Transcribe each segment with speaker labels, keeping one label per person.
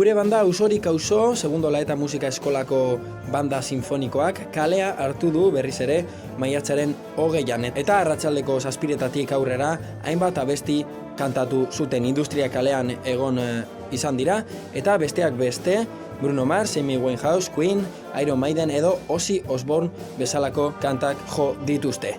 Speaker 1: Gure banda Auzorik Auzo, Segundo Laeta Musika Eskolako banda sinfonikoak kalea hartu du berriz ere maiatzaren 20an. Eta arratsaldeko 7:00 aurrera hainbat abesti kantatu zuten. Industria kalean egon izan dira eta besteak beste Bruno Mars, Amy Winehouse, Queen, Iron Maiden edo Ozzy Osbourne bezalako kantak jo dituzte.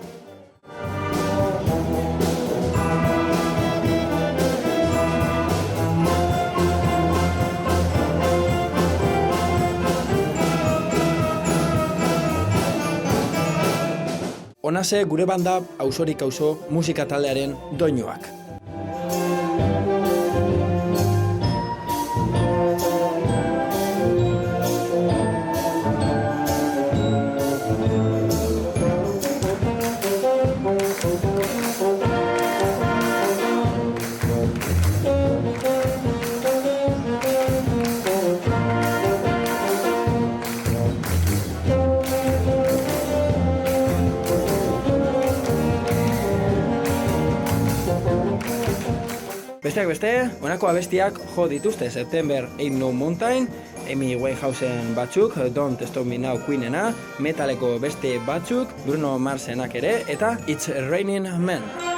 Speaker 1: Honase gure banda Auzorik Auzo musika taldearen doinuak. Besteak beste, honako abestiak jo dituzte September Ain't No Mountain, Amy Winehouseen batzuk, Don't Stop Me Now Queenena, metaleko beste batzuk, Bruno Marsenak ere, eta It's Raining Men.